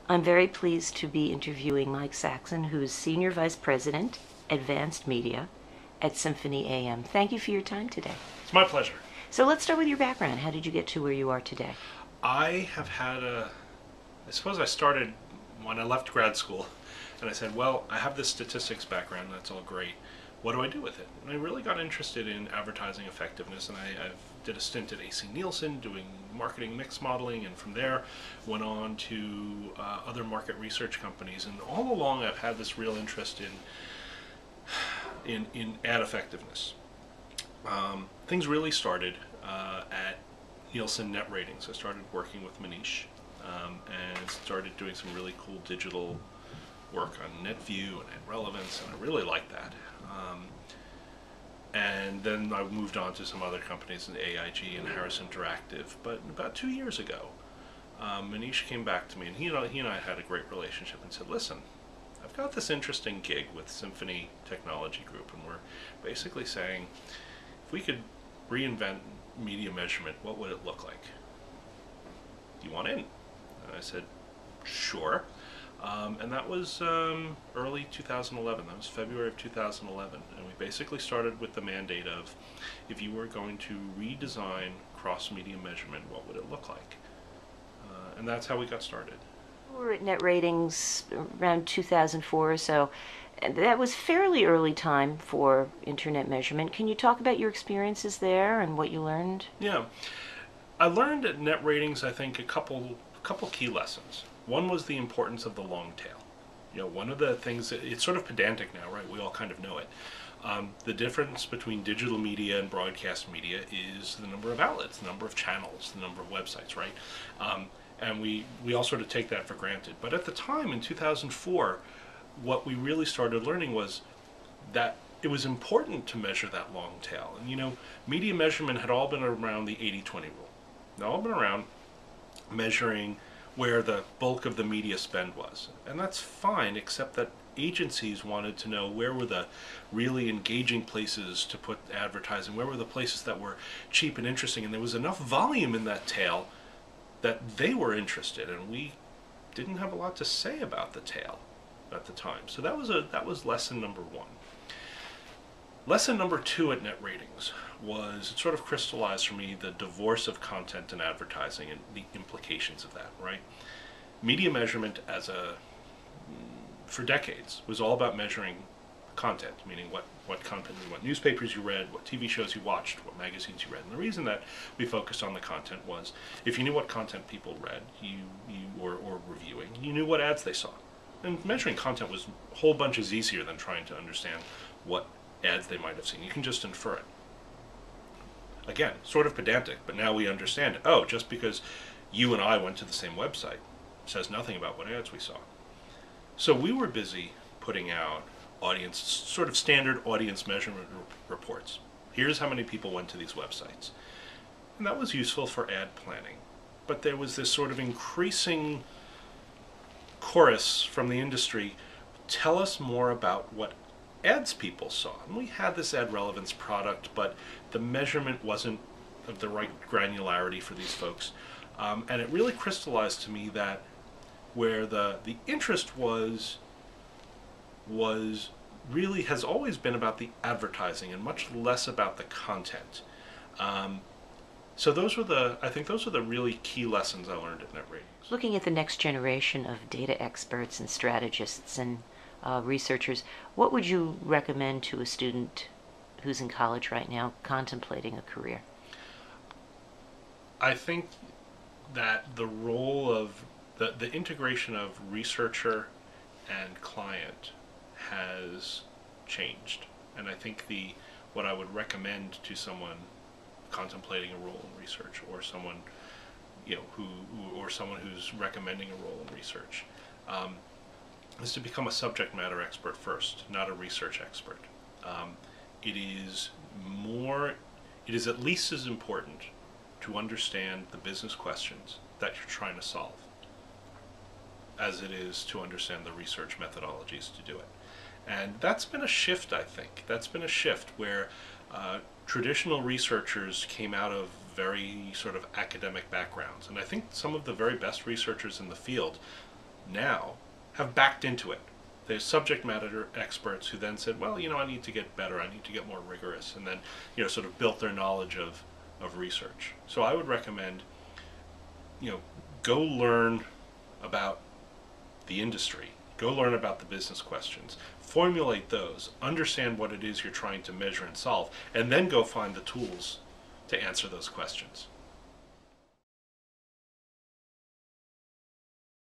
I'm very pleased to be interviewing Mike Saxon, who is Senior Vice President, Advanced Media at Symphony AM. Thank you for your time today. It's my pleasure. So let's start with your background. How did you get to where you are today? I have had I suppose I started when I left grad school, and I said, well, I have this statistics background, that's all great. What do I do with it? And I really got interested in advertising effectiveness, and I did a stint at AC Nielsen doing marketing mix modeling, and from there went on to other market research companies. And all along I've had this real interest in ad effectiveness. Things really started at Nielsen Net Ratings. I started working with Manish and started doing some really cool digital work on NetView and Net Relevance, and I really liked that. And then I moved on to some other companies in AIG and Harris Interactive. But about 2 years ago, Manish came back to me, and he and I had a great relationship, and said, listen, I've got this interesting gig with Symphony Technology Group, and we're basically saying, if we could reinvent media measurement, what would it look like? Do you want in? And I said, sure. And that was early 2011. That was February of 2011. And we basically started with the mandate of, if you were going to redesign cross-media measurement, what would it look like? And that's how we got started. We were at Net Ratings around 2004 or so. And that was fairly early time for internet measurement. Can you talk about your experiences there and what you learned? Yeah. I learned at Net Ratings, I think, a couple key lessons. One was the importance of the long tail. One of the things, it's sort of pedantic now, right? We all kind of know it. The difference between digital media and broadcast media is the number of outlets, the number of channels, the number of websites, right? And we all sort of take that for granted. But at the time, in 2004, what we really started learning was that it was important to measure that long tail. And media measurement had all been around the 80-20 rule. They'd all been around measuring where the bulk of the media spend was. And that's fine, except that agencies wanted to know where were the really engaging places to put advertising, where were the places that were cheap and interesting, and there was enough volume in that tail that they were interested, and we didn't have a lot to say about the tail at the time. So that was lesson number one. Lesson number two at Net Ratings was, it sort of crystallized for me the divorce of content and advertising and the implications of that, right? Media measurement for decades was all about measuring content, meaning what content, what newspapers you read, what TV shows you watched, what magazines you read. And the reason that we focused on the content was, if you knew what content people read, or reviewing, you knew what ads they saw. And measuring content was a whole bunch easier than trying to understand what ads they might have seen. You can just infer it. Again, sort of pedantic, but now we understand it. Oh, just because you and I went to the same website says nothing about what ads we saw. So we were busy putting out sort of standard audience measurement reports. Here's how many people went to these websites. And that was useful for ad planning. But there was this sort of increasing chorus from the industry, tell us more about what ads people saw. And we had this ad relevance product, but the measurement wasn't of the right granularity for these folks. And it really crystallized to me that where the interest was really has always been about the advertising and much less about the content. So I think those were the really key lessons I learned at Net Ratings. Looking at the next generation of data experts and strategists and researchers, what would you recommend to a student who's in college right now contemplating a career? I think that the role of the integration of researcher and client has changed. And I think what I would recommend to someone contemplating a role in research, or someone someone who's recommending a role in research, is to become a subject matter expert first, not a research expert. It is at least as important to understand the business questions that you're trying to solve as it is to understand the research methodologies to do it. And that's been a shift, I think. That's been a shift where traditional researchers came out of very sort of academic backgrounds. And I think some of the very best researchers in the field now have backed into it. There's subject matter experts who then said, well, I need to get better, I need to get more rigorous, and then, sort of built their knowledge of research. So I would recommend, go learn about the industry, go learn about the business questions, formulate those, understand what it is you're trying to measure and solve, and then go find the tools to answer those questions.